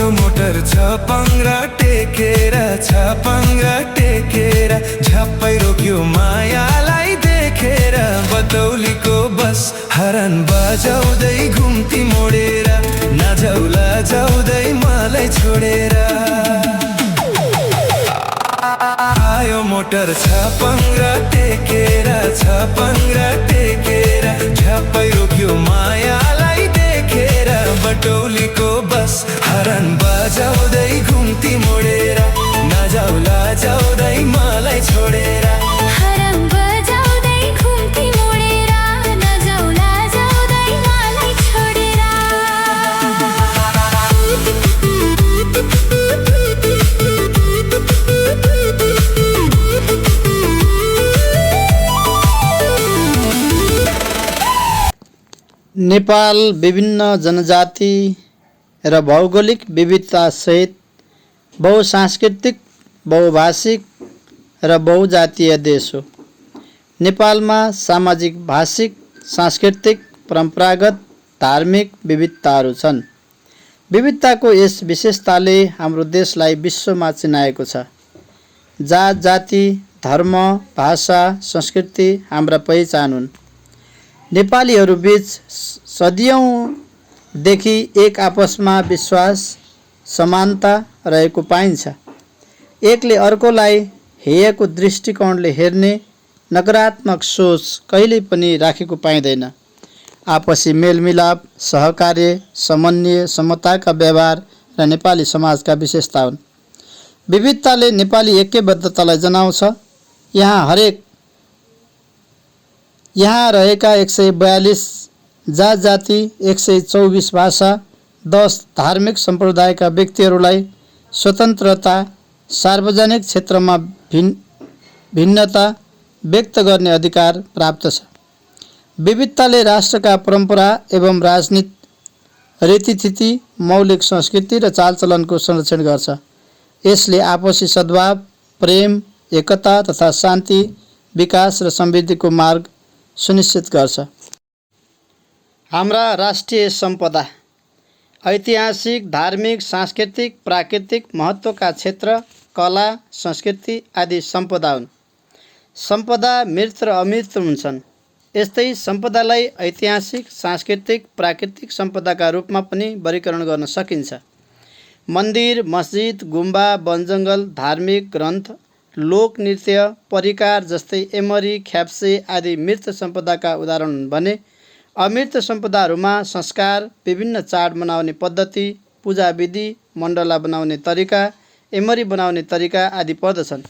आयो मोटर छपाङ्ग्रा टेकेर झ्याप्पै रोक्यो मायालाई देखेर बतौलीको बस हरन बजाउँदै घुम्ती मोडेर नजाउला जाउँदै मलाई छोडेर आयो मोटर छपाङ्ग्रा टेकेर झ्याप्पै रोक्यो मायालाई देखेर बटौलीको बस हरन बजाउँदै घुम्ती मोडेर नजाउला जाउँदै मलाई छोडेर हरन बजाउँदै घुम्ती मोडेर नजाउला जाउँदै मलाई छोडेर नेपाल विभिन्न जनजाति र भौगोलिक विविधतासहित बहुसांस्कृतिक, बहुभाषिक र बहुजातीय देश हो। नेपालमा सामाजिक, भाषिक, सांस्कृतिक, परम्परागत, धार्मिक विविधताहरू छन्। विविधताको यस विशेषताले हाम्रो देशलाई विश्वमा चिनाएको छ। जात, जाति, धर्म, भाषा, संस्कृति हाम्रा पहिचान हुन्। नेपालीहरूबीच सदियौँदेखि एक आपसमा विश्वास, समानता रहेको पाइन्छ। एकले अर्कोलाई हेयको दृष्टिकोणले हेर्ने नकारात्मक सोच कहिल्यै पनि राखेको पाइँदैन। आपसी मेलमिलाप, सहकार्य, समन्वय, समताका व्यवहार र नेपाली समाजका विशेषता हुन्। विविधताले नेपाली ऐक्यबद्धतालाई जनाउँछ। यहाँ रहेका 142 जात जाति, 124 भाषा, 10 धार्मिक सम्प्रदायका व्यक्तिहरूलाई स्वतन्त्रता, सार्वजनिक क्षेत्रमा भिन्नता व्यक्त गर्ने अधिकार प्राप्त छ। विविधताले राष्ट्रका परम्परा एवं राजनीति, रीतिथिति, मौलिक संस्कृति र चालचलनको संरक्षण गर्छ। यसले आपसी सद्भाव, प्रेम, एकता तथा शान्ति, विकास र समृद्धिको मार्ग सुनिश्चित गर्छ। हाम्रा राष्ट्रिय सम्पदा ऐतिहासिक, धार्मिक, सांस्कृतिक, प्राकृतिक महत्त्वका क्षेत्र, कला, संस्कृति आदि सम्पदा हुन्। सम्पदा मूर्त र अमूर्त हुन्छन्। यस्तै सम्पदालाई ऐतिहासिक, सांस्कृतिक, प्राकृतिक सम्पदाका रूपमा पनि वर्गीकरण गर्न सकिन्छ। मन्दिर, मस्जिद, गुम्बा, वनजङ्गल, धार्मिक ग्रन्थ, लोकनृत्य, परिकार जस्तै एमरी, ख्याप्से आदि मूर्त सम्पदाका उदाहरण हुन् भने अमूर्त सम्पदाहरूमा संस्कार, विभिन्न चाड मनाउने पद्धति, पूजा विधि, मण्डला बनाउने तरिका, एमरी बनाउने तरिका आदि पर्दछन्।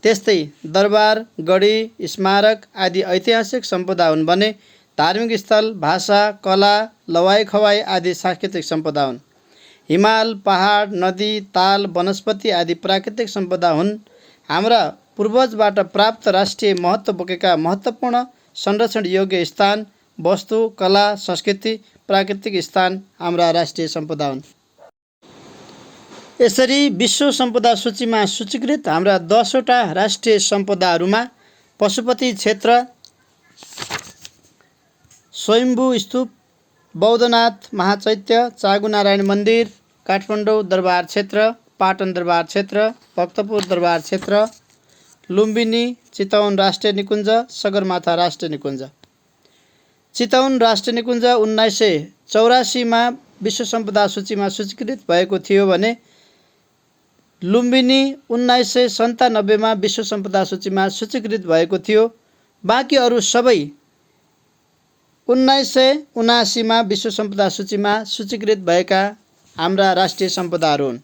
त्यस्तै दरबार, गढी, स्मारक आदि ऐतिहासिक सम्पदा हुन् भने धार्मिक स्थल, भाषा, कला, लवाई खवाई आदि सांस्कृतिक सम्पदा हुन्। हिमाल, पहाड, नदी, ताल, वनस्पति आदि प्राकृतिक सम्पदा हुन्। हाम्रा पूर्वजबाट प्राप्त राष्ट्रिय महत्त्व बोकेका महत्त्वपूर्ण संरक्षण योग्य स्थान, वस्तु, कला, संस्कृति, प्राकृतिक स्थान हाम्रा राष्ट्रिय सम्पदा हुन्। यसरी विश्व सम्पदा सूचीमा सूचीकृत हाम्रा 10 वटा राष्ट्रिय सम्पदाहरूमा पशुपति क्षेत्र, स्वयम्भू स्तूप, बौद्धनाथ महाचैत्य, चागुनारायण मन्दिर, काठमाडौँ दरबार क्षेत्र, पाटन दरबार क्षेत्र, भक्तपुर दरबार क्षेत्र, लुम्बिनी, चितवन राष्ट्रिय निकुञ्ज, सगरमाथा राष्ट्रिय निकुञ्ज। चितवन राष्ट्रिय निकुञ्ज 1984 मा विश्व सम्पदा सूचीमा सूचीकृत भएको थियो भने लुम्बिनी 1997 मा विश्व सम्पदा सूचीमा सूचीकृत भएको थियो। बाँकी अरू सबै 1979 मा विश्व सम्पदा सूचीमा सूचीकृत भएका हाम्रा राष्ट्रिय सम्पदाहरू हुन्।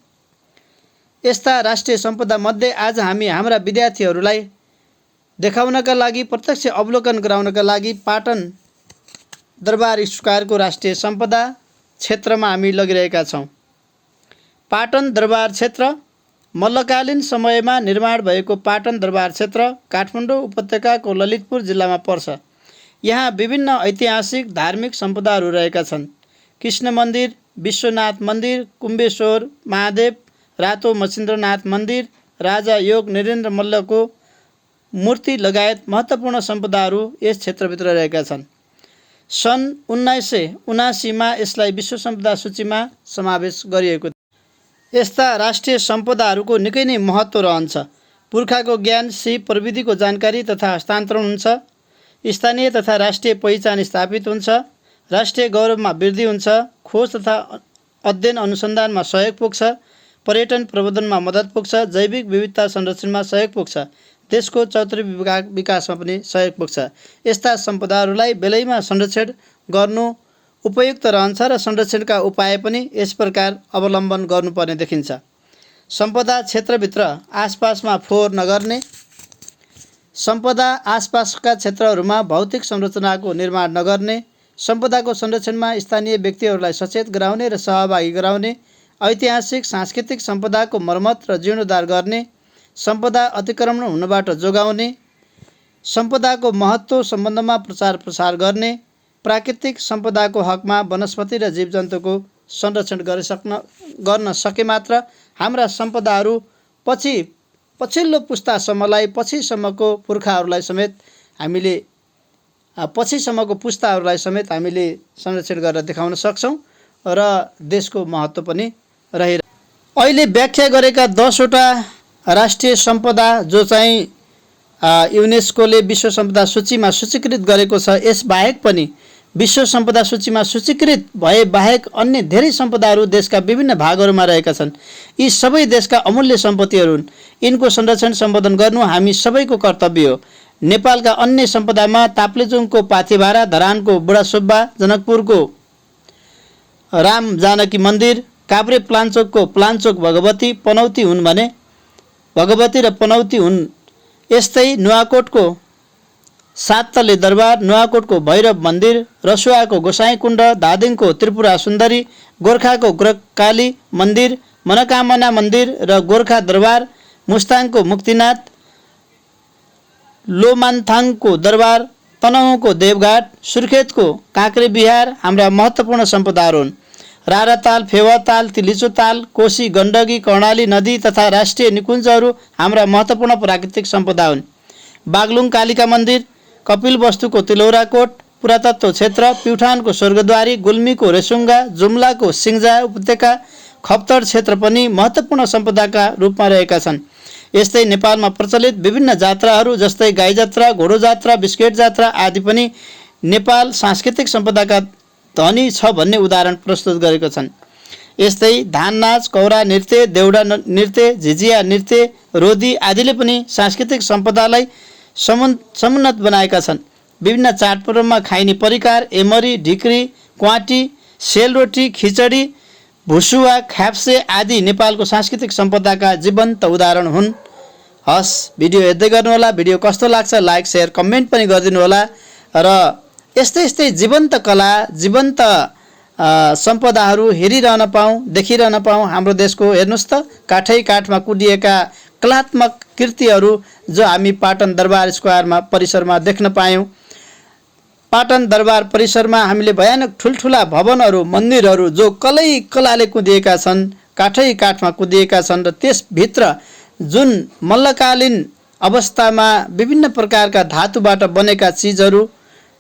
यस्ता राष्ट्रिय सम्पदा मध्ये आज हामी हाम्रा विद्यार्थीहरूलाई देखाउनका लागि, प्रत्यक्ष अवलोकन गराउनका लागि पाटन दरबार स्क्वायरको राष्ट्रिय सम्पदा क्षेत्रमा हामी लगिरहेका छौँ। पाटन दरबार क्षेत्र मल्लकालीन समयमा निर्माण भएको पाटन दरबार क्षेत्र काठमाडौँ उपत्यकाको ललितपुर जिल्लामा पर्छ। यहाँ विभिन्न ऐतिहासिक, धार्मिक सम्पदाहरू रहेका छन्। कृष्ण मन्दिर, विश्वनाथ मन्दिर, कुम्बेश्वर महादेव, रातो मच्छिन्द्रनाथ मन्दिर, राजा योग नरेन्द्र मल्लको मूर्ति लगायत महत्त्वपूर्ण सम्पदाहरू यस क्षेत्रभित्र रहेका छन्। सन् 1979 मा यसलाई विश्व सम्पदा सूचीमा समावेश गरिएको थियो। यस्ता राष्ट्रिय सम्पदाहरूको निकै नै महत्त्व रहन्छ। पुर्खाको ज्ञान, सिप, प्रविधिको जानकारी तथा हस्तान्तरण हुन्छ। स्थानीय तथा राष्ट्रिय पहिचान स्थापित हुन्छ। राष्ट्रिय गौरवमा वृद्धि हुन्छ। खोज तथा अध्ययन अनुसन्धानमा सहयोग पुग्छ। पर्यटन प्रवर्धनमा मद्दत पुग्छ। जैविक विविधता संरक्षणमा सहयोग पुग्छ। देशको चौतर्फी विकासमा पनि सहयोग पुग्छ। यस्ता सम्पदाहरूलाई बेलैमा संरक्षण गर्नु उपयुक्त रहन्छ र संरक्षणका उपाय पनि यस प्रकार अवलम्बन गर्नुपर्ने देखिन्छ। सम्पदा क्षेत्रभित्र आसपासमा फोहोर नगर्ने। सम्पदा आसपासका क्षेत्रहरूमा भौतिक संरचनाको निर्माण नगर्ने। सम्पदाको संरक्षणमा स्थानीय व्यक्तिहरूलाई सचेत गराउने र सहभागी गराउने। ऐतिहासिक सांस्कृतिक सम्पदाको मर्मत र जीर्णोद्धार गर्ने। सम्पदा अतिक्रमण हुनबाट जोगाउने। सम्पदाको महत्त्व सम्बन्धमा प्रचार प्रसार गर्ने। प्राकृतिक सम्पदाको हकमा वनस्पति र जीवजन्तुको संरक्षण गर्न सके मात्र हाम्रा सम्पदाहरू पछिल्लो पुस्तासम्मलाई पछिसम्मको पुस्ताहरूलाई समेत हामीले संरक्षण गरेर देखाउन सक्छौँ र देशको महत्त्व पनि रहिरहन्छ। अहिले व्याख्या गरेका 10 वटा राष्ट्रिय सम्पदा जो चाहिँ युनेस्कोले विश्व सम्पदा सूचीमा सूचीकृत गरेको छ, यसबाहेक पनि विश्व सम्पदा सूचीमा सूचीकृत भए बाहेक अन्य धेरै सम्पदाहरू देशका विभिन्न भागहरूमा रहेका छन्। यी सबै देशका अमूल्य सम्पत्तिहरू हुन्। यिनको संरक्षण सम्वर्धन गर्नु हामी सबैको कर्तव्य हो। नेपालका अन्य सम्पदामा ताप्लेजुङको पाथिभारा, धरानको बुढासुब्बा, जनकपुरको राम जानकी मन्दिर, काभ्रे प्लान्चोकको प्लान्चोक भगवती, पनौती हुन् भने भगवती र पनौती हुन्। यस्तै नुवाकोटको साततले दरबार, नुवाकोटको भैरव मन्दिर, रसुवाको गोसाईकुण्ड, धादिङको त्रिपुरा सुन्दरी, गोर्खाको गोरखकाली मन्दिर, मनोकामना मन्दिर र गोर्खा दरबार, मुस्ताङको मुक्तिनाथ, लोमान्थाङको दरबार, तनहुँको देवघाट, सुर्खेतको काँक्रे बिहार हाम्रा महत्त्वपूर्ण सम्पदाहरू हुन्। राराताल, फेवाताल, तिलिचोताल, कोशी, गण्डकी, कर्णाली नदी तथा राष्ट्रिय निकुञ्जहरू हाम्रा महत्त्वपूर्ण प्राकृतिक सम्पदा हुन्। बागलुङ कालिका मन्दिर, कपिलवस्तुको तिलौराकोट पुरातत्व क्षेत्र, प्युठानको स्वर्गद्वारी, गुल्मीको रेसुङ्गा, जुम्लाको सिङ्जा उपत्यका, खप्तर क्षेत्र पनि महत्त्वपूर्ण सम्पदाका रूपमा रहेका छन्। यस्तै नेपालमा प्रचलित विभिन्न जात्राहरू जस्तै गाई जात्रा, घोडो जात्रा, बिस्केट जात्रा आदि पनि नेपाल सांस्कृतिक सम्पदाका धनी छ भन्ने उदाहरण प्रस्तुत गरेका छन्। यस्तै धान नाच, कौरा नृत्य, देउडा नृत्य, झिझिया नृत्य, रोदी आदिले पनि सांस्कृतिक सम्पदालाई समुन्नत बनाएका छन्। विभिन्न चाडपर्वमा खाइने परिकार, एमरी, ढिक्री, क्वाटी, सेलरोटी, खिचडी, भुसुवा, ख्याप्से आदि नेपालको सांस्कृतिक सम्पदाका जीवन्त उदाहरण हुन्। हस्, भिडियो हेर्दै गर्नुहोला। भिडियो कस्तो लाग्छ लाइक, सेयर, कमेन्ट पनि गरिदिनु होला र यस्तै जीवन्त कला, जीवन्त सम्पदाहरू हेरिरहन पाऊँ, देखिरहन पाऊँ। हाम्रो देशको हेर्नुहोस् त, काठै काठमा कुदिएका कलात्मक कृतिहरू जो हामी पाटन दरबार स्क्वायरमा परिसरमा देख्न पायौँ। पाटन दरबार परिसरमा हामीले भयानक ठुल्ठुला भवनहरू, मन्दिरहरू जो कलाले कुदिएका छन्, काठै काठमा कुदिएका छन् र त्यसभित्र जुन मल्लकालीन अवस्थामा विभिन्न प्रकारका धातुबाट बनेका चिजहरू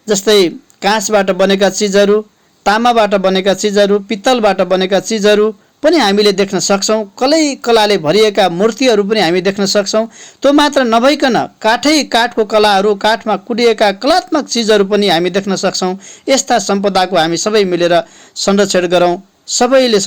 जस्तै काँचबाट बनेका चिजहरू, तामाबाट बनेका चिजहरू, पित्तलबाट बनेका चिजहरू पनि हामीले देख्न सक्छौँ। कलाले भरिएका मूर्तिहरू पनि हामी देख्न सक्छौँ। त्यो मात्र नभइकन काठै काठको कलाहरू, काठमा कुदिएका कलात्मक चिजहरू पनि हामी देख्न सक्छौँ। यस्ता सम्पदाको हामी सबै मिलेर संरक्षण गरौँ। सबैले